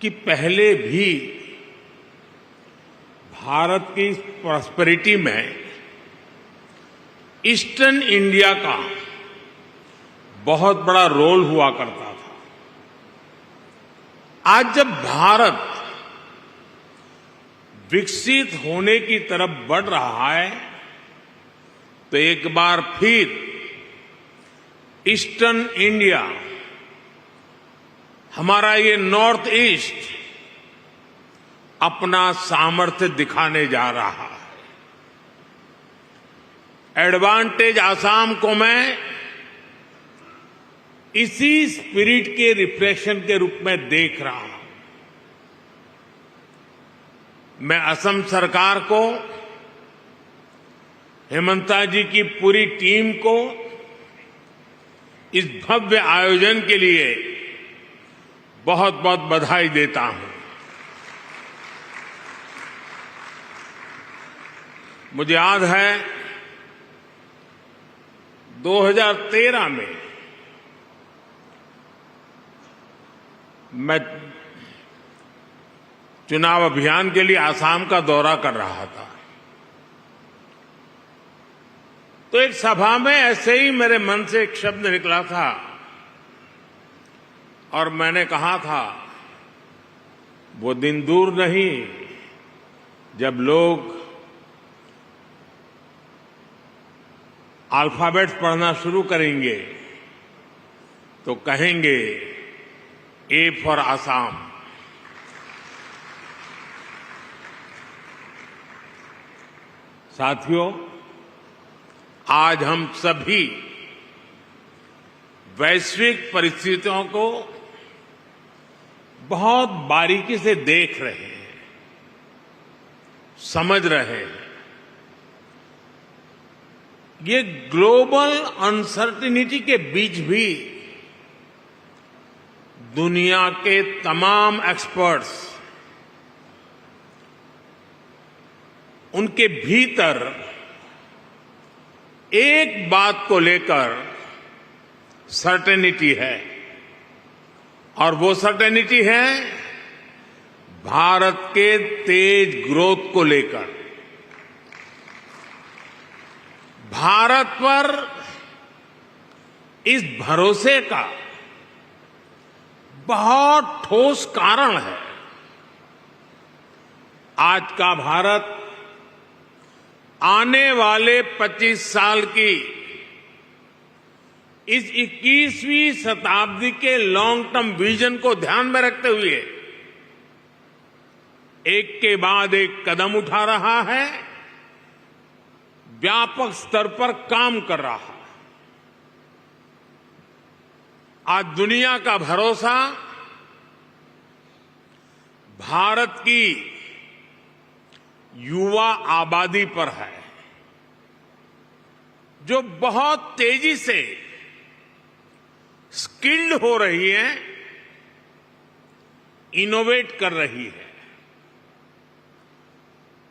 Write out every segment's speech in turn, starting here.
कि पहले भी भारत की प्रॉस्पेरिटी में ईस्टर्न इंडिया का बहुत बड़ा रोल हुआ करता था। आज जब भारत विकसित होने की तरफ बढ़ रहा है तो एक बार फिर ईस्टर्न इंडिया, हमारा ये नॉर्थ ईस्ट अपना सामर्थ्य दिखाने जा रहा है। एडवांटेज आसाम को मैं इसी स्पिरिट के रिफ्लेक्शन के रूप में देख रहा हूं। मैं असम सरकार को, हेमंता जी की पूरी टीम को इस भव्य आयोजन के लिए बहुत बहुत बधाई देता हूं। मुझे याद है 2013 में मैं चुनाव अभियान के लिए आसाम का दौरा कर रहा था, तो एक सभा में ऐसे ही मेरे मन से एक शब्द निकला था और मैंने कहा था, वो दिन दूर नहीं जब लोग अल्फाबेट्स पढ़ना शुरू करेंगे तो कहेंगे ए फॉर आसाम। साथियों, आज हम सभी वैश्विक परिस्थितियों को बहुत बारीकी से देख रहे हैं, समझ रहे हैं। ये ग्लोबल अनसर्टेनिटी के बीच भी दुनिया के तमाम एक्सपर्ट्स उनके भीतर एक बात को लेकर सर्टेनिटी है, और वो सर्टेनिटी है भारत के तेज ग्रोथ को लेकर। भारत पर इस भरोसे का बहुत ठोस कारण है। आज का भारत आने वाले 25 साल की इस 21वीं शताब्दी के लॉन्ग टर्म विजन को ध्यान में रखते हुए एक के बाद एक कदम उठा रहा है, व्यापक स्तर पर काम कर रहा है। आज दुनिया का भरोसा भारत की युवा आबादी पर है, जो बहुत तेजी से स्किल्ड हो रही है, इनोवेट कर रही है।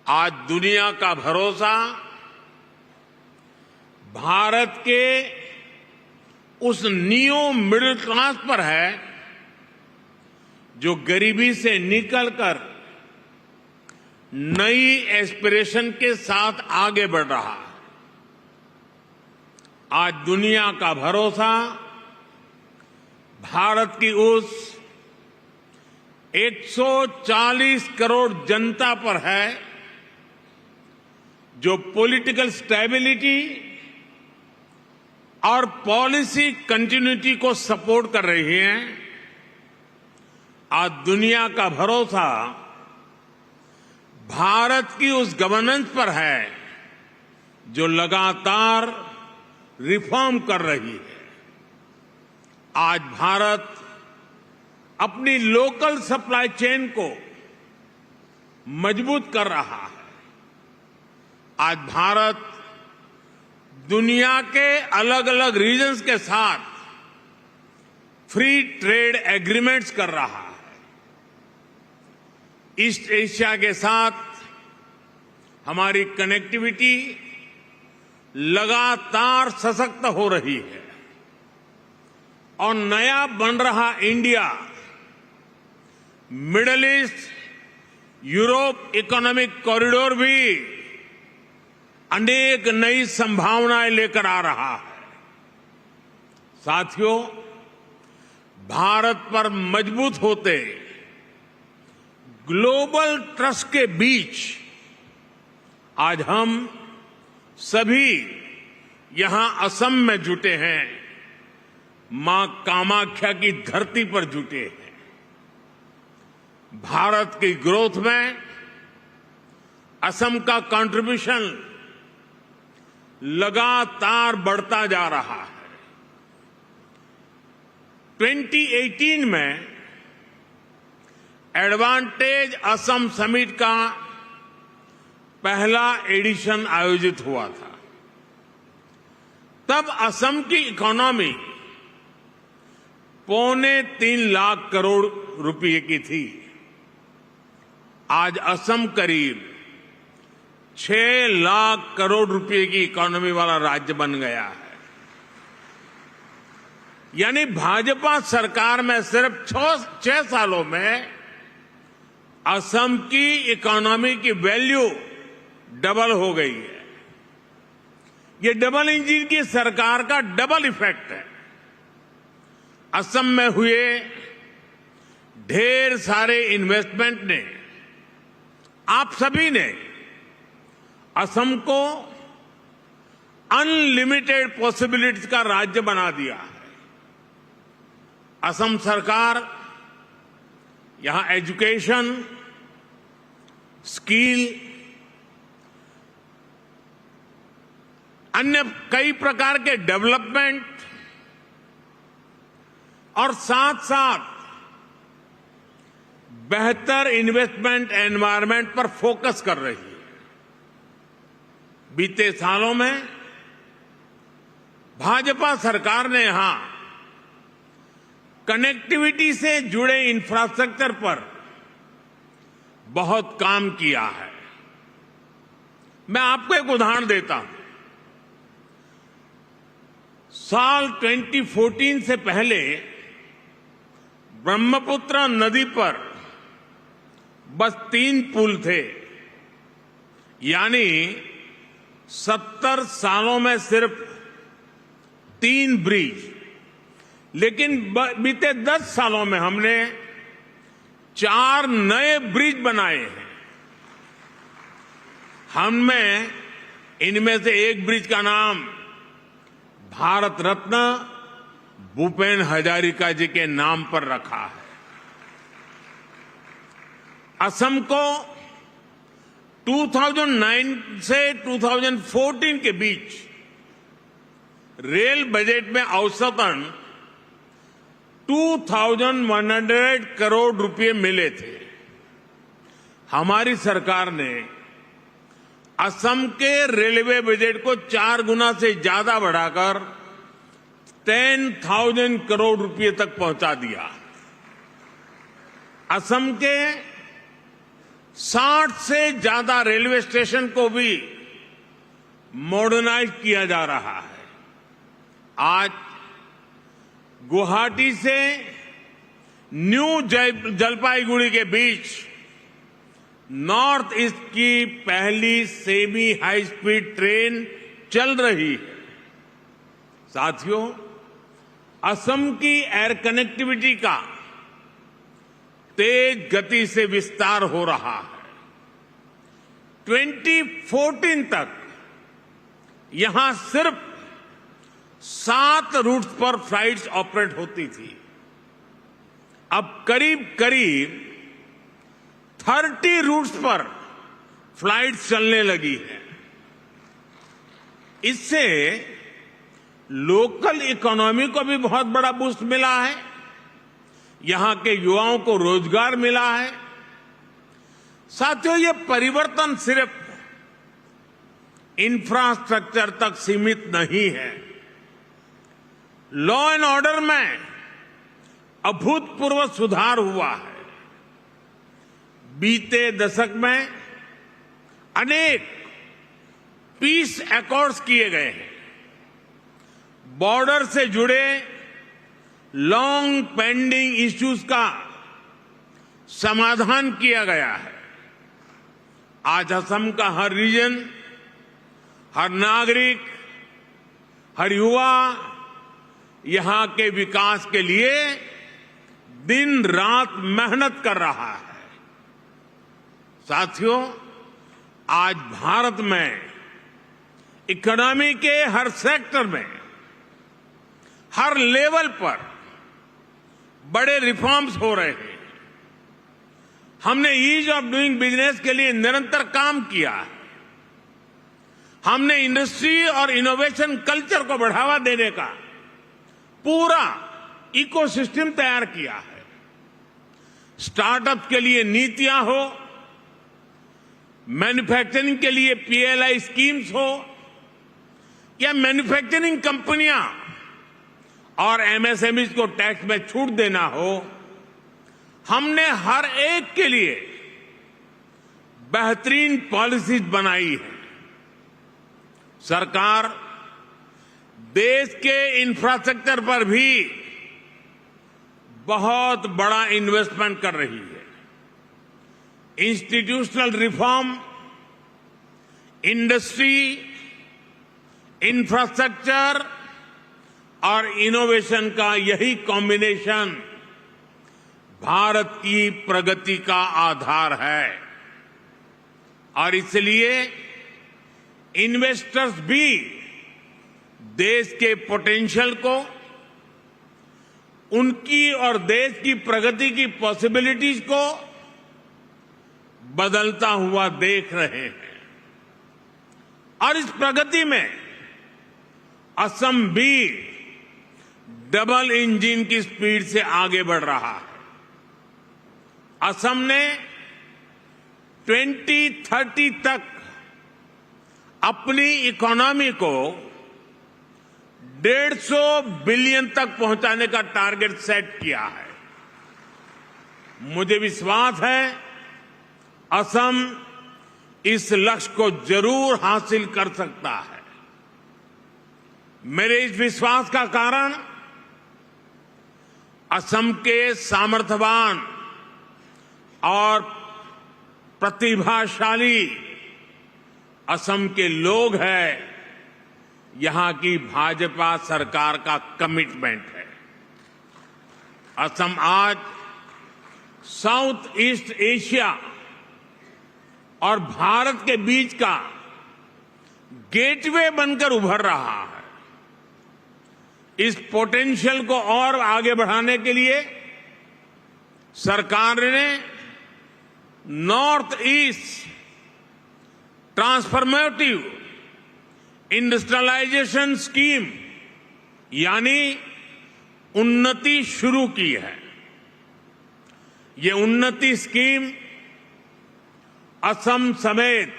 आज दुनिया का भरोसा भारत के उस नियो मिडिल क्लास पर है जो गरीबी से निकलकर नई एस्पिरेशन के साथ आगे बढ़ रहा है। आज दुनिया का भरोसा भारत की उस 140 करोड़ जनता पर है जो पॉलिटिकल स्टेबिलिटी और पॉलिसी कंटिन्यूटी को सपोर्ट कर रही है। आज दुनिया का भरोसा भारत की उस गवर्नेंस पर है जो लगातार रिफॉर्म कर रही है। आज भारत अपनी लोकल सप्लाई चेन को मजबूत कर रहा है। आज भारत दुनिया के अलग अलग रीजन्स के साथ फ्री ट्रेड एग्रीमेंट्स कर रहा है। ईस्ट एशिया के साथ हमारी कनेक्टिविटी लगातार सशक्त हो रही है और नया बन रहा India middle east, Europe economic corridor भी अनेक नई संभावनाएं लेकर आ रहा है। साथियों, भारत पर मजबूत होते ग्लोबल ट्रस्ट के बीच आज हम सभी यहां असम में जुटे हैं, मां कामाख्या की धरती पर जुटे हैं। भारत की ग्रोथ में असम का कंट्रीब्यूशन लगातार बढ़ता जा रहा है। 2018 में एडवांटेज असम समिट का पहला एडिशन आयोजित हुआ था। तब असम की इकोनॉमी 3.25 लाख करोड़ रुपए की थी। आज असम करीब 6 लाख करोड़ रुपए की इकोनॉमी वाला राज्य बन गया है। यानी भाजपा सरकार में सिर्फ 6 सालों में असम की इकोनॉमी की वैल्यू डबल हो गई है। ये डबल इंजन की सरकार का डबल इफेक्ट है। असम में हुए ढेर सारे इन्वेस्टमेंट ने, आप सभी ने असम को अनलिमिटेड पॉसिबिलिटीज का राज्य बना दिया है। असम सरकार यहां एजुकेशन, स्किल, अन्य कई प्रकार के डेवलपमेंट और साथ साथ बेहतर इन्वेस्टमेंट एनवायरनमेंट पर फोकस कर रही है। बीते सालों में भाजपा सरकार ने यहां कनेक्टिविटी से जुड़े इंफ्रास्ट्रक्चर पर बहुत काम किया है। मैं आपको एक उदाहरण देता हूं। साल 2014 से पहले ब्रह्मपुत्र नदी पर बस 3 पुल थे, यानी 70 सालों में सिर्फ 3 ब्रिज। लेकिन बीते 10 सालों में हमने 4 नए ब्रिज बनाए हैं। हमने इनमें से एक ब्रिज का नाम भारत रत्न भूपेन हजारिका जी के नाम पर रखा है। असम को 2009 से 2014 के बीच रेल बजट में औसतन 2,100 करोड़ रुपए मिले थे। हमारी सरकार ने असम के रेलवे बजट को 4 गुना से ज्यादा बढ़ाकर 10,000 करोड़ रुपए तक पहुंचा दिया। असम के 60 से ज्यादा रेलवे स्टेशन को भी मॉडर्नाइज किया जा रहा है। आज गुवाहाटी से न्यू जलपाईगुड़ी के बीच नॉर्थ ईस्ट की पहली सेमी हाई स्पीड ट्रेन चल रही है। साथियों, असम की एयर कनेक्टिविटी का तेज गति से विस्तार हो रहा है। 2014 तक यहां सिर्फ 7 रूट्स पर फ्लाइट्स ऑपरेट होती थी। अब करीब करीब 30 रूट्स पर फ्लाइट्स चलने लगी है। इससे लोकल इकोनॉमी को भी बहुत बड़ा बूस्ट मिला है। यहां के युवाओं को रोजगार मिला है। साथियों, ये परिवर्तन सिर्फ इंफ्रास्ट्रक्चर तक सीमित नहीं है। लॉ एंड ऑर्डर में अभूतपूर्व सुधार हुआ है। बीते दशक में अनेक पीस एकॉर्ड्स किए गए हैं। बॉर्डर से जुड़े लॉन्ग पेंडिंग इश्यूज का समाधान किया गया है। आज असम का हर रीजन, हर नागरिक, हर युवा यहां के विकास के लिए दिन रात मेहनत कर रहा है। साथियों, आज भारत में इकोनॉमी के हर सेक्टर में, हर लेवल पर बड़े रिफॉर्म्स हो रहे हैं। हमने ईज ऑफ डूइंग बिजनेस के लिए निरंतर काम किया है। हमने इंडस्ट्री और इनोवेशन कल्चर को बढ़ावा देने का पूरा इकोसिस्टम तैयार किया है। स्टार्टअप के लिए नीतियां हो, मैन्युफैक्चरिंग के लिए पीएलआई स्कीम्स हो, या मैन्युफैक्चरिंग कंपनियां और एमएसएमईज को टैक्स में छूट देना हो, हमने हर एक के लिए बेहतरीन पॉलिसीज बनाई है। सरकार देश के इंफ्रास्ट्रक्चर पर भी बहुत बड़ा इन्वेस्टमेंट कर रही है। इंस्टीट्यूशनल रिफॉर्म, इंडस्ट्री, इंफ्रास्ट्रक्चर और इनोवेशन का यही कॉम्बिनेशन भारत की प्रगति का आधार है। और इसलिए इन्वेस्टर्स भी देश के पोटेंशियल को, उनकी और देश की प्रगति की पॉसिबिलिटीज को बदलता हुआ देख रहे हैं। और इस प्रगति में असम भी डबल इंजन की स्पीड से आगे बढ़ रहा है। असम ने 2030 तक अपनी इकोनॉमी को 150 बिलियन तक पहुंचाने का टारगेट सेट किया है। मुझे विश्वास है असम इस लक्ष्य को जरूर हासिल कर सकता है। मेरे इस विश्वास का कारण असम के सामर्थ्यवान और प्रतिभाशाली असम के लोग हैं, यहां की भाजपा सरकार का कमिटमेंट है। असम आज साउथ ईस्ट एशिया और भारत के बीच का गेटवे बनकर उभर रहा है। इस पोटेंशियल को और आगे बढ़ाने के लिए सरकार ने north east transformative industrialization scheme यानी उन्नति शुरू की है। ये उन्नति स्कीम असम समेत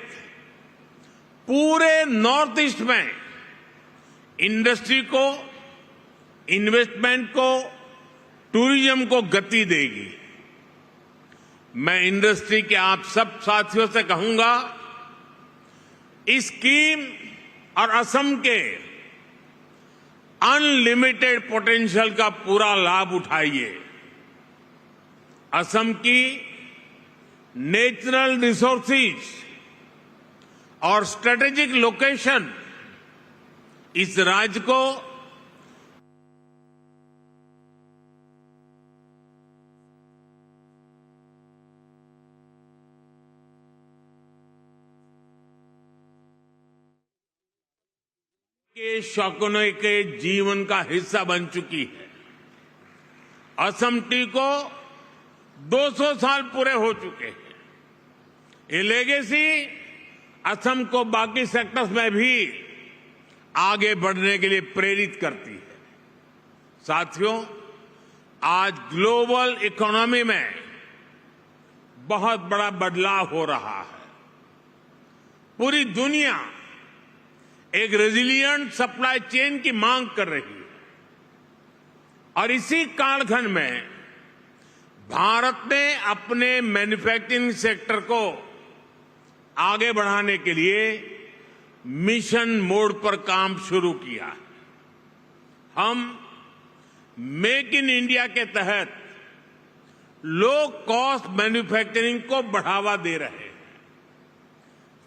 पूरे नॉर्थ ईस्ट में इंडस्ट्री को, इन्वेस्टमेंट को, टूरिज्म को गति देगी। मैं इंडस्ट्री के आप सब साथियों से कहूंगा, इस स्कीम और असम के अनलिमिटेड पोटेंशियल का पूरा लाभ उठाइए। असम की नेचुरल रिसोर्सेज और स्ट्रेटेजिक लोकेशन इस राज्य को के शौकीनों के जीवन का हिस्सा बन चुकी है। असम टी को 200 साल पूरे हो चुके हैं। ये लेगेसी असम को बाकी सेक्टर्स में भी आगे बढ़ने के लिए प्रेरित करती है। साथियों, आज ग्लोबल इकोनॉमी में बहुत बड़ा बदलाव हो रहा है। पूरी दुनिया एक रेजिलिएंट सप्लाई चेन की मांग कर रही है और इसी कालखंड में भारत ने अपने मैन्युफैक्चरिंग सेक्टर को आगे बढ़ाने के लिए मिशन मोड पर काम शुरू किया। हम मेक इन इंडिया के तहत लो कॉस्ट मैन्युफैक्चरिंग को बढ़ावा दे रहे हैं।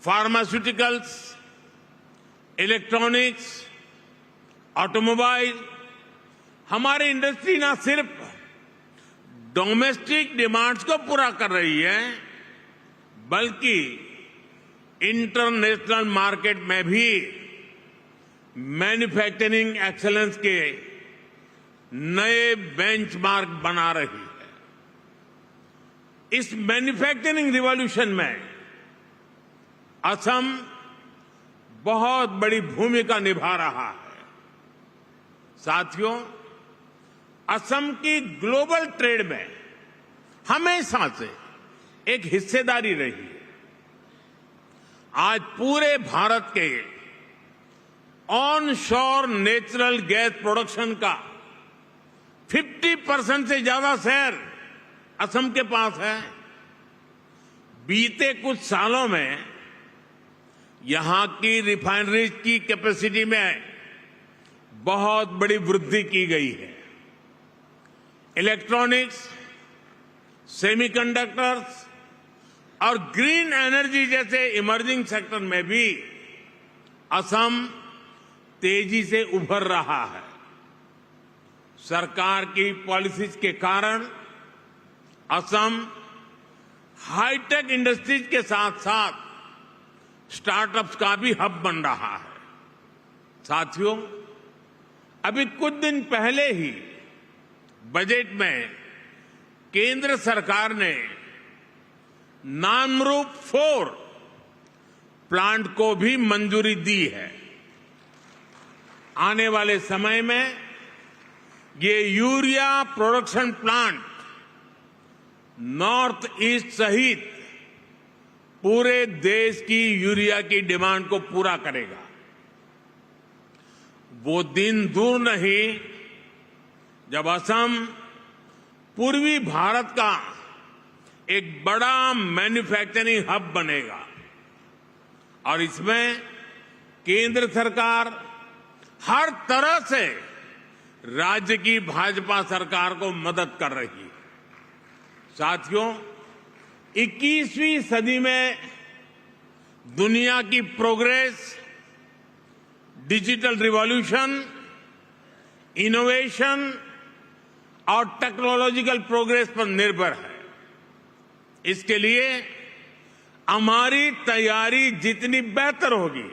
फार्मास्यूटिकल्स, इलेक्ट्रॉनिक्स, ऑटोमोबाइल, हमारी इंडस्ट्री ना सिर्फ डोमेस्टिक डिमांड्स को पूरा कर रही है, बल्कि इंटरनेशनल मार्केट में भी मैन्युफैक्चरिंग एक्सेलेंस के नए बेंचमार्क बना रही है। इस मैन्युफैक्चरिंग रिवॉल्यूशन में असम बहुत बड़ी भूमिका निभा रहा है। साथियों, असम की ग्लोबल ट्रेड में हमेशा से एक हिस्सेदारी रही है। आज पूरे भारत के ऑन शोर नेचुरल गैस प्रोडक्शन का 50% से ज्यादा शेयर असम के पास है। बीते कुछ सालों में यहां की रिफाइनरीज की कैपेसिटी में बहुत बड़ी वृद्धि की गई है। इलेक्ट्रॉनिक्स, सेमीकंडक्टर्स और ग्रीन एनर्जी जैसे इमर्जिंग सेक्टर में भी असम तेजी से उभर रहा है। सरकार की पॉलिसीज के कारण असम हाईटेक इंडस्ट्रीज के साथ साथ स्टार्टअप्स का भी हब बन रहा है। साथियों, अभी कुछ दिन पहले ही बजट में केंद्र सरकार ने नामरूप 4 प्लांट को भी मंजूरी दी है। आने वाले समय में ये urea production plant north east सहित पूरे देश की यूरिया की डिमांड को पूरा करेगा। वो दिन दूर नहीं जब असम पूर्वी भारत का एक बड़ा मैन्युफैक्चरिंग हब बनेगा और इसमें केंद्र सरकार हर तरह से राज्य की भाजपा सरकार को मदद कर रही है। साथियों, 21वीं सदी में दुनिया की प्रोग्रेस डिजिटल रिवॉल्यूशन, इनोवेशन और टेक्नोलॉजिकल प्रोग्रेस पर निर्भर है। इसके लिए हमारी तैयारी जितनी बेहतर होगी,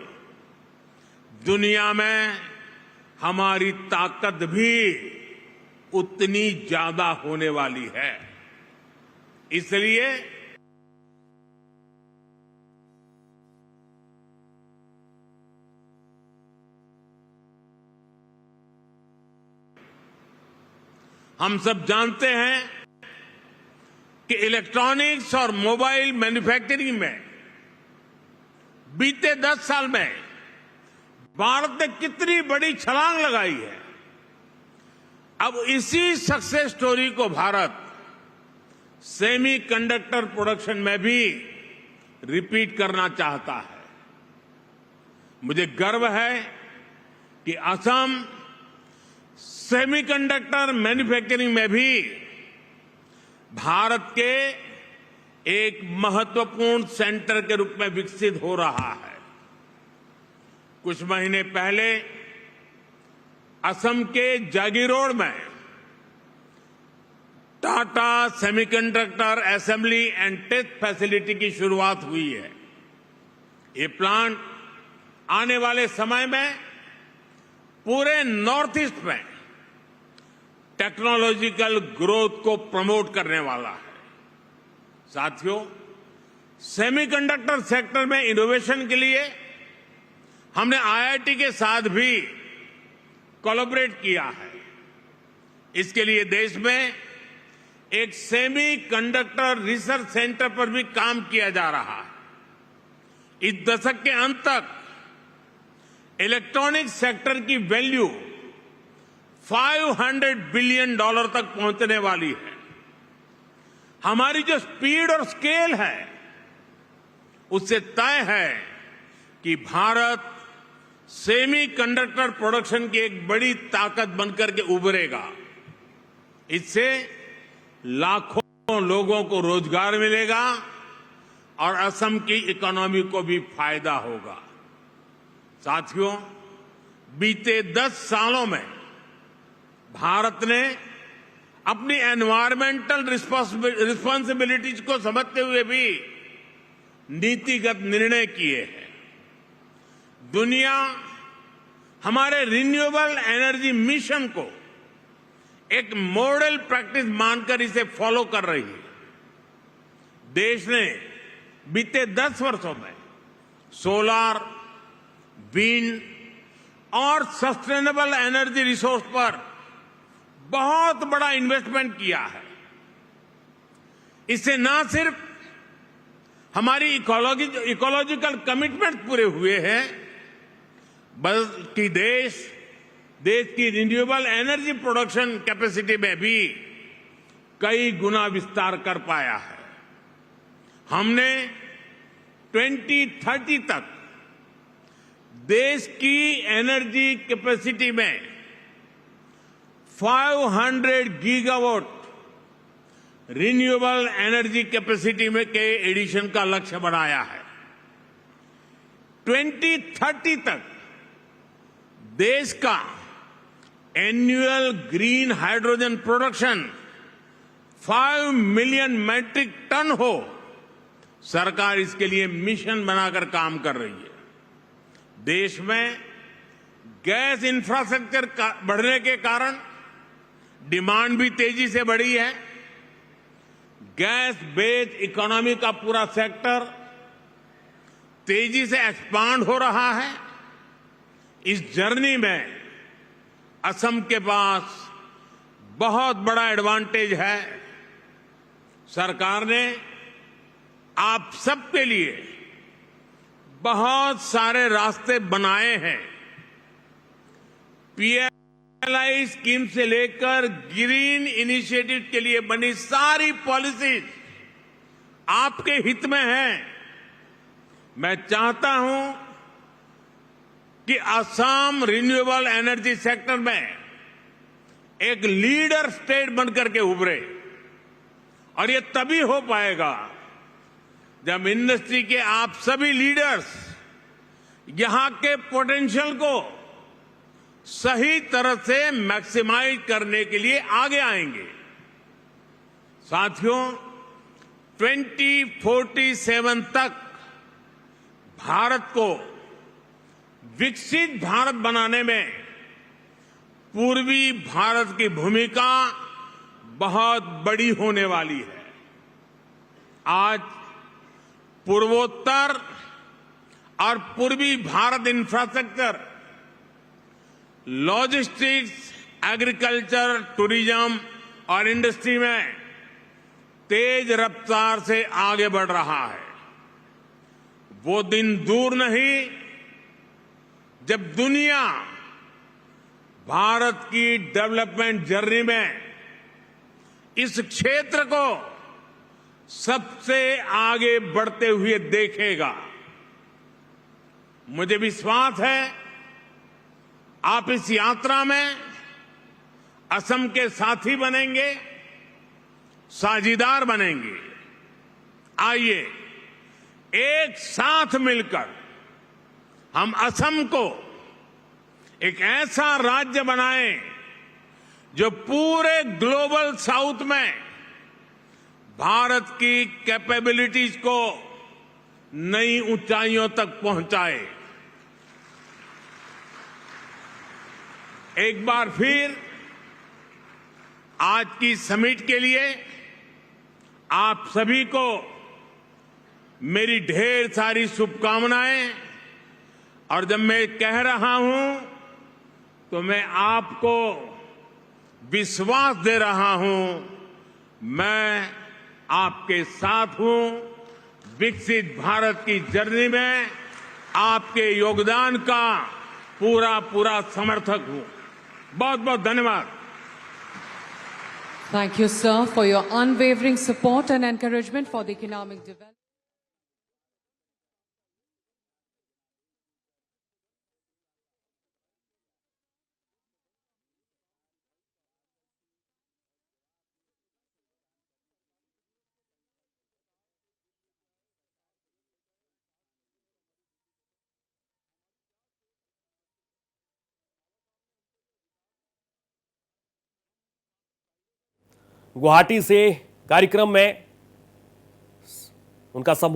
दुनिया में हमारी ताकत भी उतनी ज्यादा होने वाली है। इसलिए हम सब जानते हैं कि इलेक्ट्रॉनिक्स और मोबाइल मैन्युफैक्चरिंग में बीते 10 साल में भारत ने कितनी बड़ी छलांग लगाई है। अब इसी सक्सेस स्टोरी को भारत सेमी कंडक्टर प्रोडक्शन में भी रिपीट करना चाहता है। मुझे गर्व है कि असम सेमीकंडक्टर मैन्युफैक्चरिंग में भी भारत के एक महत्वपूर्ण सेंटर के रूप में विकसित हो रहा है। कुछ महीने पहले असम के जागीरोड में Tata semiconductor assembly and test facility की शुरुआत हुई है। ये प्लांट आने वाले समय में पूरे नॉर्थ ईस्ट में टेक्नोलॉजिकल ग्रोथ को प्रमोट करने वाला है। साथियों, सेमीकंडक्टर सेक्टर में इनोवेशन के लिए हमने आईआईटी के साथ भी कोलैबोरेट किया है। इसके लिए देश में एक सेमी कंडक्टर रिसर्च सेंटर पर भी काम किया जा रहा है। इस दशक के अंत तक इलेक्ट्रॉनिक सेक्टर की वैल्यू $500 बिलियन तक पहुंचने वाली है। हमारी जो स्पीड और स्केल है, उससे तय है कि भारत सेमी कंडक्टर प्रोडक्शन की एक बड़ी ताकत बनकर के उभरेगा। इससे लाखों लोगों को रोजगार मिलेगा और असम की इकोनॉमी को भी फायदा होगा। साथियों, बीते 10 सालों में भारत ने अपनी एनवायरमेंटल रिस्पांसिबिलिटीज को समझते हुए भी नीतिगत निर्णय किए हैं। दुनिया हमारे रिन्यूएबल एनर्जी मिशन को एक मॉडल प्रैक्टिस मानकर इसे फॉलो कर रही है। देश ने बीते 10 वर्षों में सोलर, विंड और सस्टेनेबल एनर्जी रिसोर्स पर बहुत बड़ा इन्वेस्टमेंट किया है। इससे न सिर्फ हमारी इकोलॉजिकल कमिटमेंट पूरे हुए हैं, बल्कि देश की रिन्यूएबल एनर्जी प्रोडक्शन कैपेसिटी में भी कई गुना विस्तार कर पाया है। हमने 2030 तक देश की एनर्जी कैपेसिटी में 500 गीगावाट रिन्यूएबल एनर्जी कैपेसिटी में के एडिशन का लक्ष्य बनाया है। 2030 तक देश का annual green hydrogen production 5 million metric ton हो, सरकार इसके लिए मिशन बनाकर काम कर रही है। देश में गैस इंफ्रास्ट्रक्चर बढ़ने के कारण डिमांड भी तेजी से बढ़ी है। गैस बेस्ड इकोनॉमी का पूरा सेक्टर तेजी से एक्सपांड हो रहा है। इस जर्नी में असम के पास बहुत बड़ा एडवांटेज है। सरकार ने आप सबके लिए बहुत सारे रास्ते बनाए हैं। पीएलआई स्कीम से लेकर ग्रीन इनिशिएटिव के लिए बनी सारी पॉलिसीज आपके हित में हैं। मैं चाहता हूं कि असम रिन्यूएबल एनर्जी सेक्टर में एक लीडर स्टेट बनकर के उभरे, और ये तभी हो पाएगा जब इंडस्ट्री के आप सभी लीडर्स यहां के पोटेंशियल को सही तरह से मैक्सिमाइज करने के लिए आगे आएंगे। साथियों, 2047 तक भारत को विकसित भारत बनाने में पूर्वी भारत की भूमिका बहुत बड़ी होने वाली है। आज पूर्वोत्तर और पूर्वी Bharat infrastructure, logistics, agriculture, tourism और इंडस्ट्री में तेज रफ्तार से आगे बढ़ रहा है। वो दिन दूर नहीं जब दुनिया भारत की डेवलपमेंट जर्नी में इस क्षेत्र को सबसे आगे बढ़ते हुए देखेगा। मुझे विश्वास है आप इस यात्रा में असम के साथी बनेंगे, साझीदार बनेंगे। आइए एक साथ मिलकर हम असम को एक ऐसा राज्य बनाएं जो पूरे ग्लोबल साउथ में भारत की कैपेबिलिटीज को नई ऊंचाइयों तक पहुंचाए। एक बार फिर आज की समिट के लिए आप सभी को मेरी ढेर सारी शुभकामनाएं। और जब मैं कह रहा हूं तो मैं आपको विश्वास दे रहा हूं, मैं आपके साथ हूं। विकसित भारत की जर्नी में आपके योगदान का पूरा समर्थक हूं। बहुत बहुत धन्यवाद। Thank you, sir, for your unwavering support and encouragement for the economic development. Guwahati से कार्यक्रम में उनका